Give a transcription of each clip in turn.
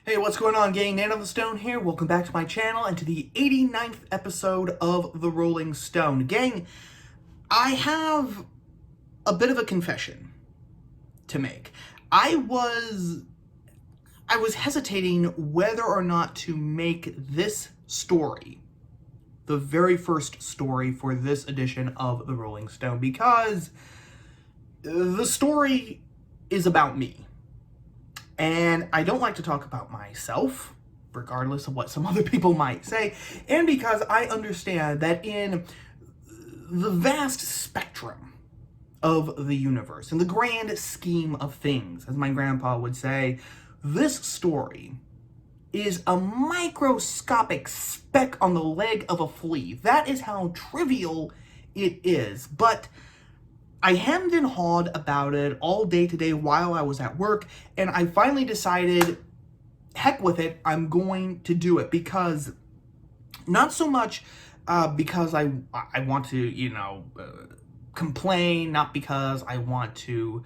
Hey, what's going on, gang? Man of the Stone here. Welcome back to my channel and to the 89th episode of The Rolling Stone. Gang, I have a bit of a confession to make. I was hesitating whether or not to make this story the very first story for this edition of The Rolling Stone because the story is about me. And I don't like to talk about myself, regardless of what some other people might say, and because I understand that in the vast spectrum of the universe, in the grand scheme of things, as my grandpa would say, this story is a microscopic speck on the leg of a flea. That is how trivial it is. But I hemmed and hawed about it all day today while I was at work, and I finally decided, heck with it, I'm going to do it because, not so much because I want to, complain, not because I want to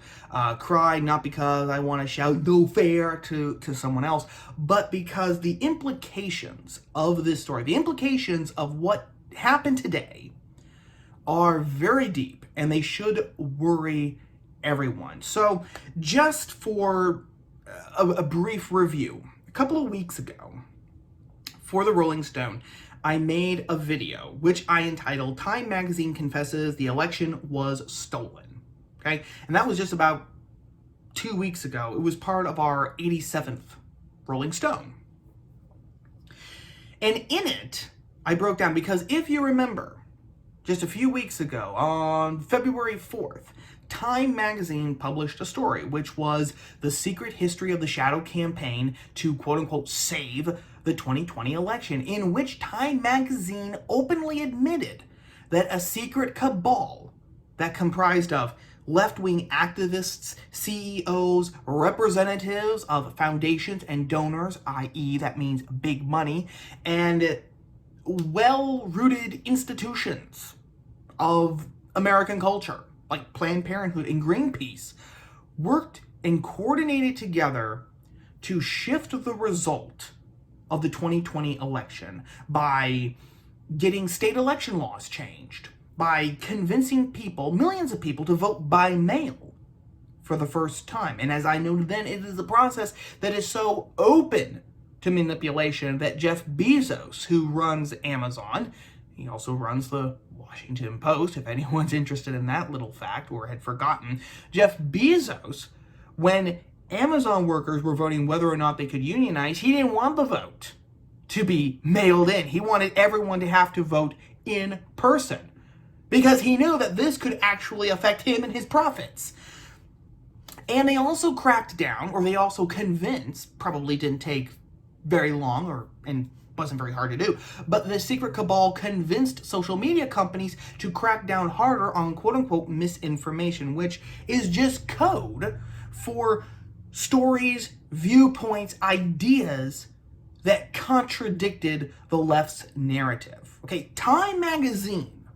cry, not because I want to shout no fair to someone else, but because the implications of this story, the implications of what happened today are very deep, and they should worry everyone. So, just for a brief review, a couple of weeks ago, for the Rolling Stone, I made a video which I entitled Time Magazine Confesses the Election Was Stolen. Okay? And that was just about 2 weeks ago. It was part of our 87th Rolling Stone. And in it, I broke down, because if you remember, just a few weeks ago, on February 4th, Time Magazine published a story, which was the secret history of the shadow campaign to quote-unquote save the 2020 election, in which Time Magazine openly admitted that a secret cabal that comprised of left-wing activists, CEOs, representatives of foundations and donors, i.e. that means big money, and well-rooted institutions of American culture, like Planned Parenthood and Greenpeace, worked and coordinated together to shift the result of the 2020 election by getting state election laws changed, by convincing people, millions of people, to vote by mail for the first time. And as I noted then, it is a process that is so open to manipulation that Jeff Bezos, who runs Amazon, he also runs the Washington Post, if anyone's interested in that little fact or had forgotten, Jeff Bezos, when Amazon workers were voting whether or not they could unionize, he didn't want the vote to be mailed in. He wanted everyone to have to vote in person because he knew that this could actually affect him and his profits. And they also cracked down, or they also convinced, probably didn't take very long, and wasn't very hard to do, but the secret cabal convinced social media companies to crack down harder on quote-unquote misinformation, which is just code for stories, viewpoints, ideas that contradicted the left's narrative. Okay, Time Magazine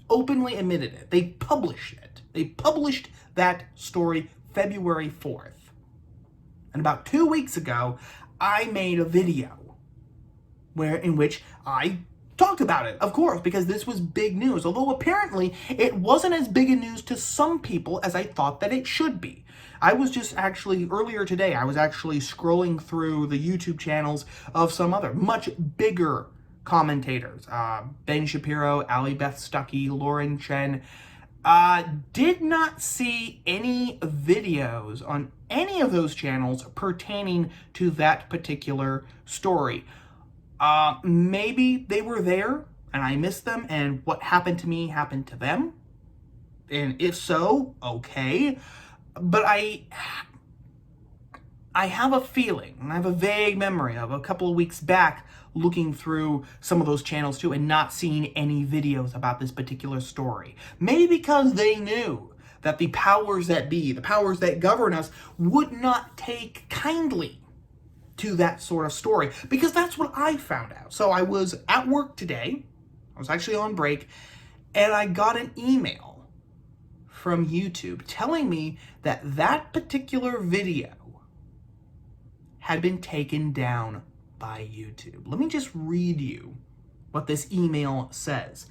openly admitted it. They published it. They published that story February 4th. And about 2 weeks ago, I made a video in which I talked about it, of course, because this was big news, although apparently it wasn't as big a news to some people as I thought that it should be. I was just actually, earlier today, I was actually scrolling through the YouTube channels of some other much bigger commentators, Ben Shapiro, Ali Beth Stuckey, Lauren Chen. Did not see any videos on any of those channels pertaining to that particular story. Maybe they were there and I missed them, and what happened to me happened to them. And if so, okay. But I have a feeling, and I have a vague memory of a couple of weeks back looking through some of those channels too and not seeing any videos about this particular story. Maybe because they knew that the powers that be, the powers that govern us, would not take kindly to that sort of story, because that's what I found out. So I was at work today, I was actually on break, and I got an email from YouTube telling me that that particular video had been taken down by YouTube. Let me just read you what this email says.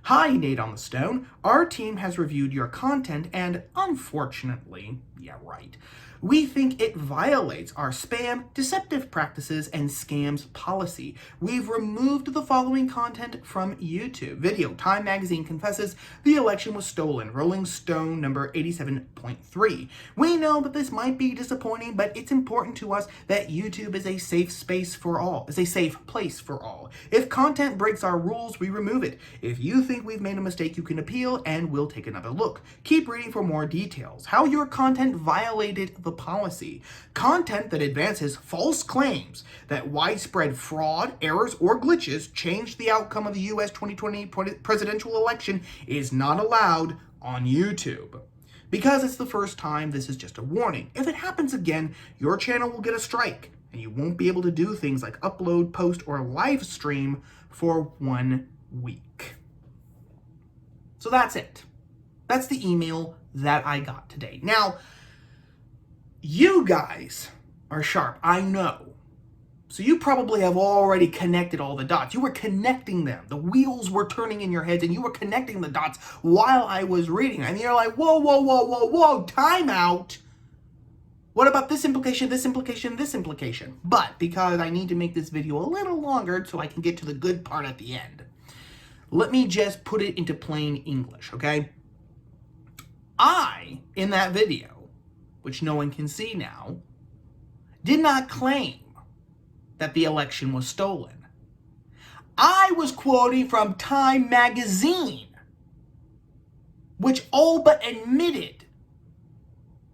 Hi, Nate on the Stone. Our team has reviewed your content and unfortunately, yeah, right, we think it violates our spam, deceptive practices, and scams policy. We've removed the following content from YouTube. Video, Time Magazine confesses the election was stolen. Rolling Stone number 87.3. We know that this might be disappointing, but it's important to us that YouTube is a safe space for all, is a safe place for all. If content breaks our rules, we remove it. If you think we've made a mistake, you can appeal and we'll take another look. Keep reading for more details. How your content violated the policy. Content that advances false claims that widespread fraud, errors, or glitches changed the outcome of the U.S. 2020 presidential election is not allowed on YouTube. Because it's the first time, this is just a warning. If it happens again, your channel will get a strike, and you won't be able to do things like upload, post, or live stream for 1 week. So that's it. That's the email that I got today. Now, you guys are sharp, I know. So you probably have already connected all the dots. You were connecting them. The wheels were turning in your heads and you were connecting the dots while I was reading. And you're like, whoa, whoa, whoa, whoa, whoa, time out. What about this implication, this implication, this implication? But because I need to make this video a little longer so I can get to the good part at the end, let me just put it into plain English, okay? I, in that video, which no one can see now, did not claim that the election was stolen. I was quoting from Time Magazine, which all but admitted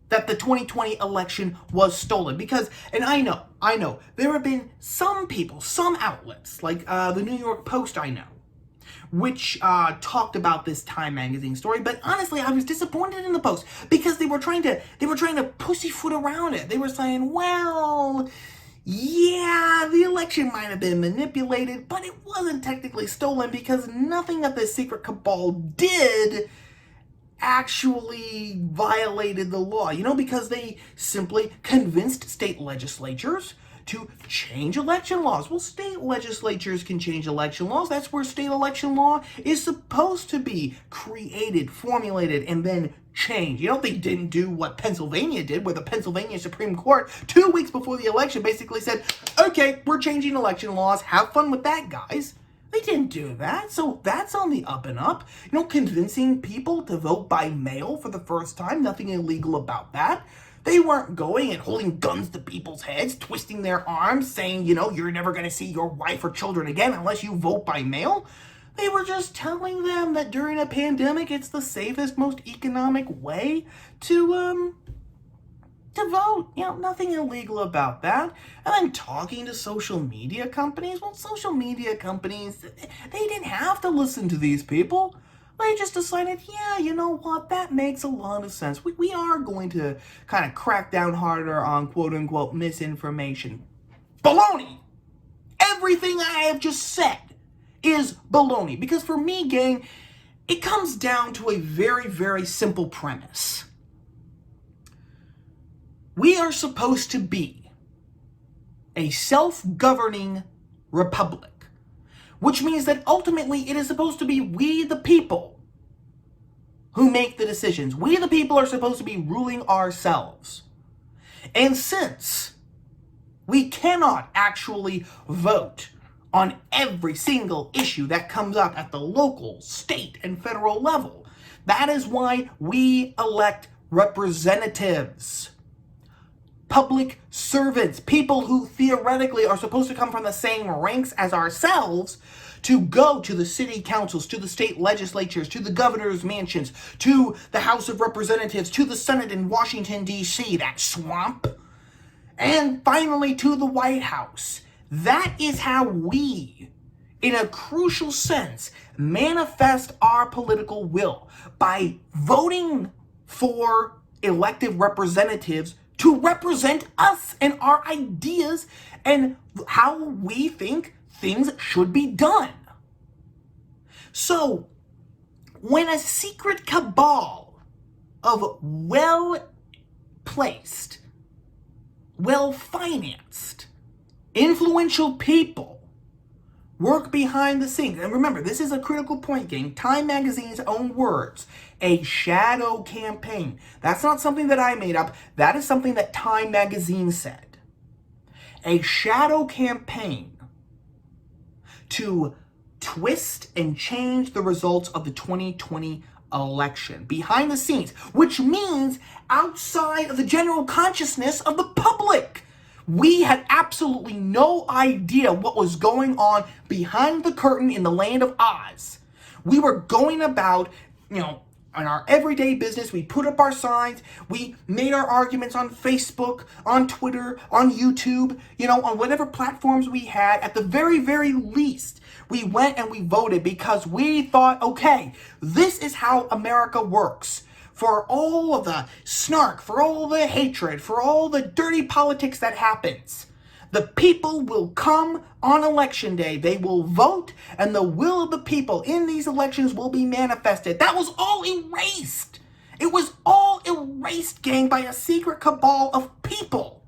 that the 2020 election was stolen. Because, and I know, there have been some people, some outlets, like the New York Post, I know, which talked about this Time Magazine story, but honestly, I was disappointed in the Post because they were trying to pussyfoot around it. They were saying, well, yeah, the election might have been manipulated, but it wasn't technically stolen because nothing that the secret cabal did actually violated the law, because they simply convinced state legislatures to change election laws. Well, state legislatures can change election laws. That's where state election law is supposed to be created, formulated, and then changed. They didn't do what Pennsylvania did, where the Pennsylvania Supreme Court, 2 weeks before the election, basically said, okay, we're changing election laws. Have fun with that, guys. They didn't do that, so that's on the up and up. Convincing people to vote by mail for the first time, nothing illegal about that. They weren't going and holding guns to people's heads, twisting their arms, saying, you're never going to see your wife or children again unless you vote by mail. They were just telling them that during a pandemic, it's the safest, most economic way to vote. Nothing illegal about that. And then talking to social media companies. Well, social media companies, they didn't have to listen to these people. They just decided, yeah, you know what, that makes a lot of sense. We are going to kind of crack down harder on quote-unquote misinformation. Baloney! Everything I have just said is baloney. Because for me, gang, it comes down to a very, very simple premise. We are supposed to be a self-governing republic, which means that ultimately it is supposed to be we the people who make the decisions. We the people are supposed to be ruling ourselves. And since we cannot actually vote on every single issue that comes up at the local, state, and federal level, that is why we elect representatives. Public servants, people who theoretically are supposed to come from the same ranks as ourselves, to go to the city councils, to the state legislatures, to the governor's mansions, to the House of Representatives, to the Senate in Washington, D.C., that swamp, and finally to the White House. That is how we, in a crucial sense, manifest our political will by voting for elected representatives to represent us and our ideas and how we think things should be done. So, when a secret cabal of well-placed, well-financed influential people work behind the scenes. And remember, this is a critical point, gang. Time Magazine's own words. A shadow campaign. That's not something that I made up. That is something that Time Magazine said. A shadow campaign to twist and change the results of the 2020 election behind the scenes, which means outside of the general consciousness of the public. We had absolutely no idea what was going on behind the curtain in the land of Oz. We were going about, on our everyday business. We put up our signs. We made our arguments on Facebook, on Twitter, on YouTube, on whatever platforms we had. At the very, very least, we went and we voted because we thought, okay, this is how America works. For all of the snark, for all the hatred, for all the dirty politics that happens, the people will come on election day. They will vote, and the will of the people in these elections will be manifested. That was all erased. It was all erased, gang, by a secret cabal of people.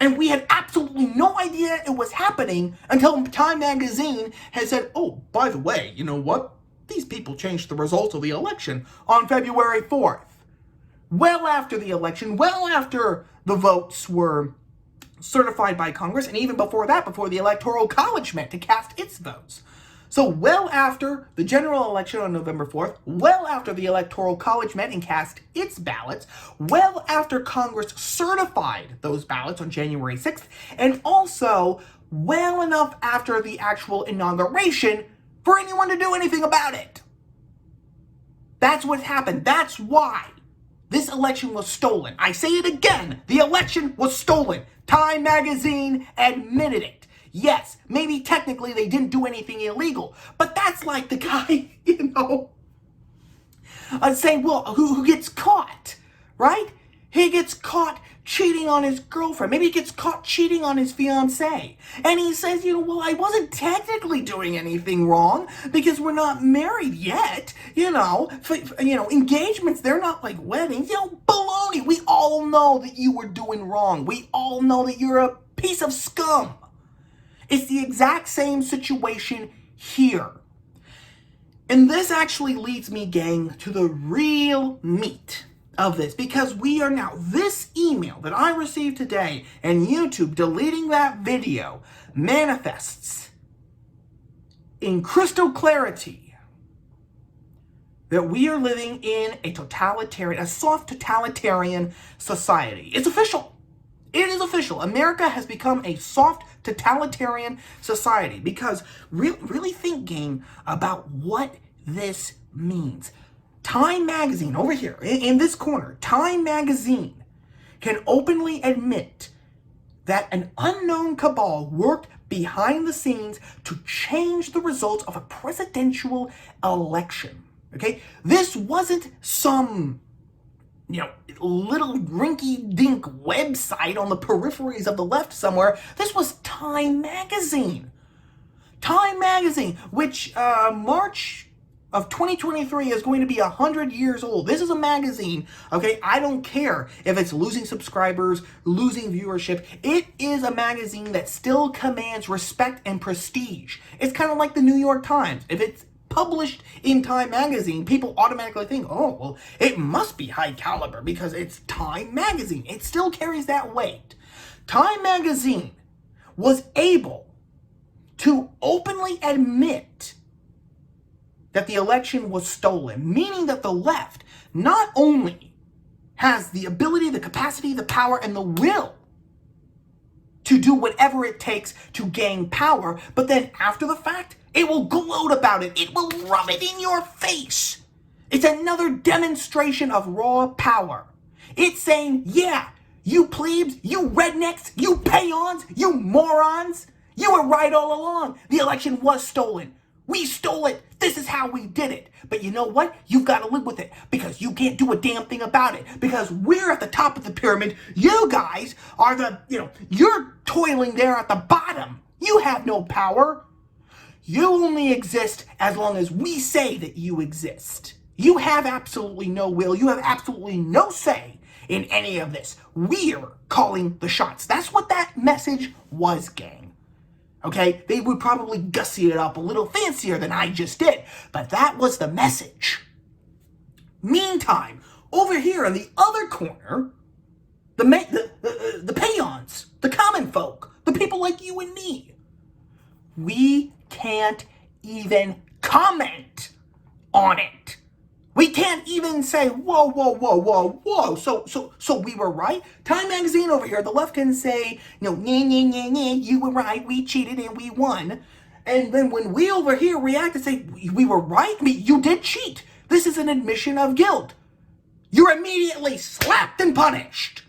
And we had absolutely no idea it was happening until Time Magazine has said, oh, by the way, you know what? These people changed the results of the election on February 4th. Well after the election, well after the votes were certified by Congress, and even before that, before the Electoral College met to cast its votes. So well after the general election on November 4th, well after the Electoral College met and cast its ballots, well after Congress certified those ballots on January 6th, and also well enough after the actual inauguration for anyone to do anything about it. That's what happened. That's why this election was stolen. I say it again. The election was stolen. Time Magazine admitted it. Yes, maybe technically they didn't do anything illegal, but that's like the guy, saying, well, who gets caught, right? He gets caught cheating on his girlfriend. Maybe he gets caught cheating on his fiancée. And he says, well, I wasn't technically doing anything wrong because we're not married yet. Engagements, they're not like weddings. Baloney. We all know that you were doing wrong. We all know that you're a piece of scum. It's the exact same situation here. And this actually leads me, gang, to the real meat of this, because we are now, this email that I received today and YouTube deleting that video manifests in crystal clarity that we are living in a soft totalitarian society. It's official. It is official. America has become a soft totalitarian society because really think, gang, about what this means. Time Magazine, over here, in this corner, Time Magazine can openly admit that an unknown cabal worked behind the scenes to change the results of a presidential election. Okay? This wasn't some, little rinky-dink website on the peripheries of the left somewhere. This was Time Magazine. Time Magazine, which March of 2023 is going to be 100 years old. This is a magazine, okay? I don't care if it's losing subscribers, losing viewership. It is a magazine that still commands respect and prestige. It's kind of like the New York Times. If it's published in Time Magazine, people automatically think, oh, well, it must be high caliber because it's Time Magazine. It still carries that weight. Time Magazine was able to openly admit that the election was stolen, meaning that the left not only has the ability, the capacity, the power, and the will to do whatever it takes to gain power, but then after the fact, it will gloat about it. It will rub it in your face. It's another demonstration of raw power. It's saying, yeah, you plebes, you rednecks, you peons, you morons, you were right all along. The election was stolen. We stole it. This is how we did it. But you know what? You've got to live with it because you can't do a damn thing about it because we're at the top of the pyramid. You guys are you're toiling there at the bottom. You have no power. You only exist as long as we say that you exist. You have absolutely no will. You have absolutely no say in any of this. We're calling the shots. That's what that message was, gang. Okay? They would probably gussy it up a little fancier than I just did, but that was the message. Meantime, over here in the other corner, the peons, the common folk, the people like you and me, we can't even comment on it. We can't even say, whoa, whoa, whoa, whoa, whoa. So we were right. Time Magazine over here, the left can say, nah, you were right, we cheated and we won. And then when we over here react and say, we were right, I mean, you did cheat. This is an admission of guilt. You're immediately slapped and punished.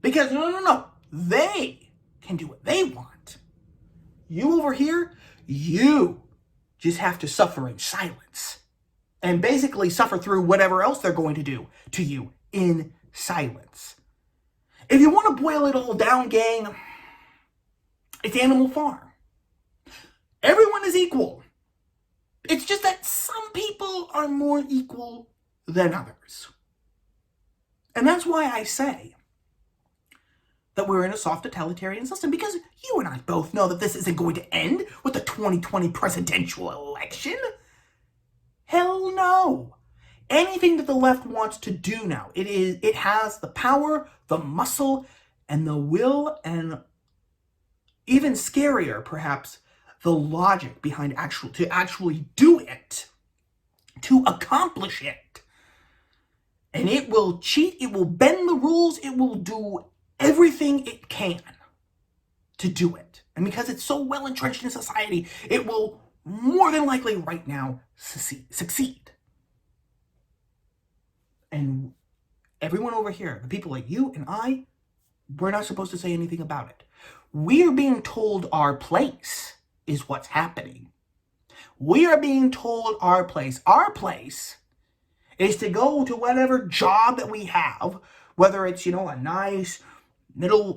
Because no, they can do what they want. You over here, you just have to suffer in silence. And basically suffer through whatever else they're going to do to you in silence. If you want to boil it all down, gang, it's Animal Farm. Everyone is equal. It's just that some people are more equal than others. And that's why I say that we're in a soft totalitarian system, because you and I both know that this isn't going to end with the 2020 presidential election. Hell no. Anything that the left wants to do now, it has the power, the muscle, and the will, and even scarier, perhaps, the logic behind actually do it, to accomplish it. And it will cheat, it will bend the rules, it will do everything it can to do it. And because it's so well entrenched in society, it will more than likely right now succeed. And everyone over here, the people like you and I, we're not supposed to say anything about it. We are being told our place is what's happening. We are being told our place. Our place is to go to whatever job that we have, whether it's, a nice middle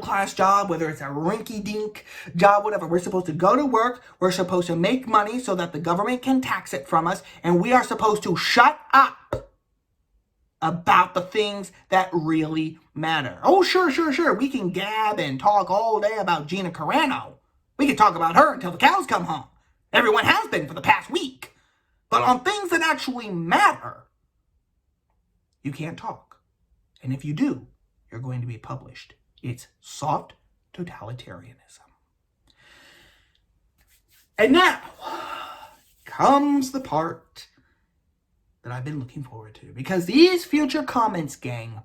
class job, whether it's a rinky-dink job, whatever. We're supposed to go to work. We're supposed to make money so that the government can tax it from us. And we are supposed to shut up about the things that really matter. Oh, sure. We can gab and talk all day about Gina Carano. We can talk about her until the cows come home. Everyone has been for the past week. But on things that actually matter, you can't talk. And if you do, you're going to be published. It's soft totalitarianism. And now comes the part that I've been looking forward to. Because these future comments, gang,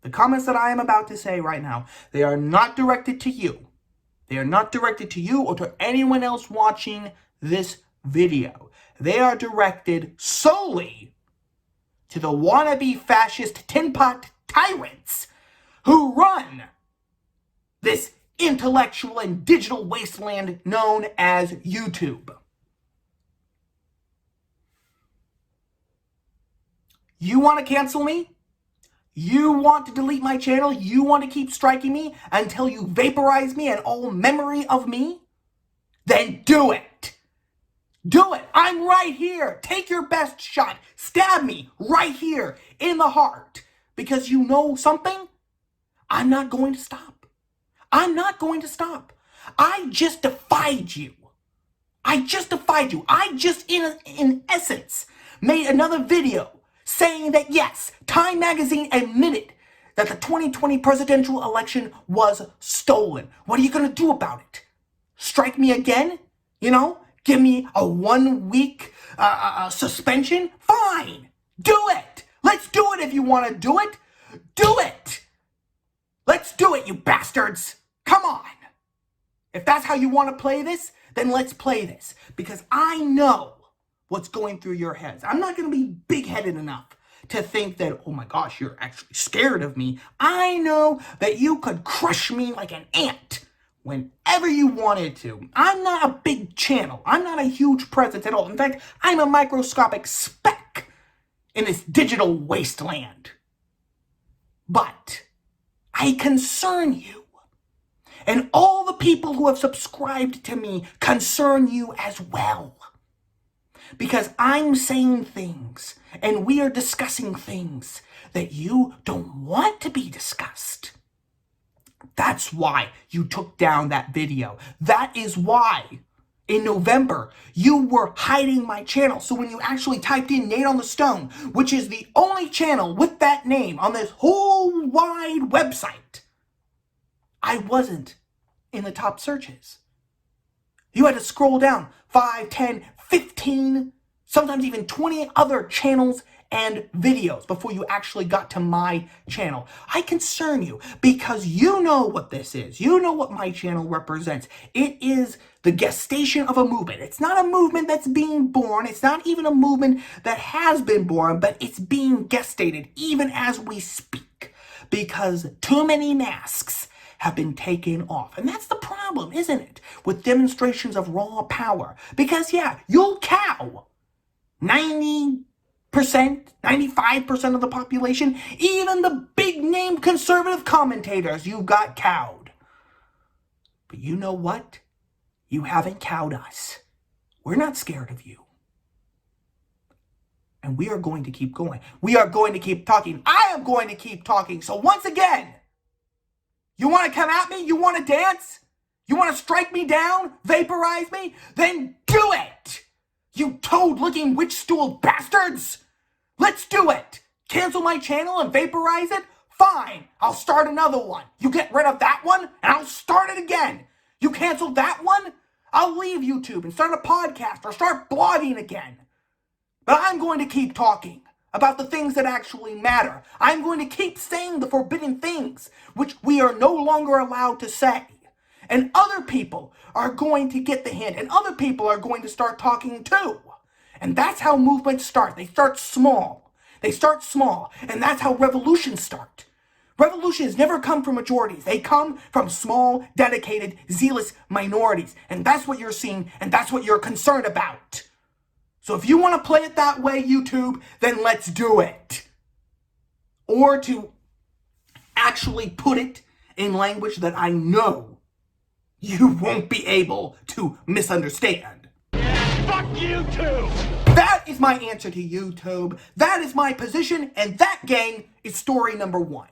the comments that I am about to say right now, they are not directed to you. They are not directed to you or to anyone else watching this video. They are directed solely to the wannabe fascist tin-pot tyrants who run this intellectual and digital wasteland known as YouTube. You want to cancel me? You want to delete my channel? You want to keep striking me until you vaporize me and all memory of me? Then do it. Do it. I'm right here. Take your best shot. Stab me right here in the heart. Because you know something? I'm not going to stop. I'm not going to stop. I just defied you. I just, in essence, made another video saying that, yes, Time Magazine admitted that the 2020 presidential election was stolen. What are you going to do about it? Strike me again? Give me a 1 week suspension? Fine. Do it. Let's do it if you want to do it. Do it. Let's do it, you bastards. Come on. If that's how you want to play this, then let's play this. Because I know what's going through your heads. I'm not going to be big-headed enough to think that, oh my gosh, you're actually scared of me. I know that you could crush me like an ant whenever you wanted to. I'm not a big channel. I'm not a huge presence at all. In fact, I'm a microscopic speck in this digital wasteland. But I concern you. And all the people who have subscribed to me concern you as well. because I'm saying things and we are discussing things that you don't want to be discussed. That's why you took down that video. That is why in November you were hiding my channel. So when you actually typed in Nate on the Stone, which is the only channel with that name on this whole wide website, I wasn't in the top searches. You had to scroll down 5, 10, 15, sometimes even 20 other channels and videos before you actually got to my channel. I concern you because you know what this is. You know what my channel represents. It is the gestation of a movement. It's not a movement that's being born. It's not even a movement that has been born, but it's being gestated even as we speak because too many masks have been taken off. And that's the problem, isn't it? With demonstrations of raw power. Because yeah, you'll cow 90%, 95% of the population, even the big name conservative commentators, you've got cowed. But you know what? You haven't cowed us. We're not scared of you. And we are going to keep going. We are going to keep talking. I am going to keep talking. So once again, you want to come at me? You want to dance? You want to strike me down? Vaporize me? Then do it! You toad-looking witch-stool bastards! Let's do it! Cancel my channel and vaporize it? Fine, I'll start another one. You get rid of that one, and I'll start it again. You cancel that one? I'll leave YouTube and start a podcast or start blogging again. But I'm going to keep talking about the things that actually matter. I'm going to keep saying the forbidden things, which we are no longer allowed to say. And other people are going to get the hint, and other people are going to start talking too. And that's how movements start. They start small. They start small, and that's how revolutions start. Revolutions never come from majorities. They come from small, dedicated, zealous minorities. And that's what you're seeing, and that's what you're concerned about. So if you want to play it that way, YouTube, then let's do it. Or to actually put it in language that I know you won't be able to misunderstand. Fuck YouTube! That is my answer to YouTube. That is my position, and that, gang, is story number 1.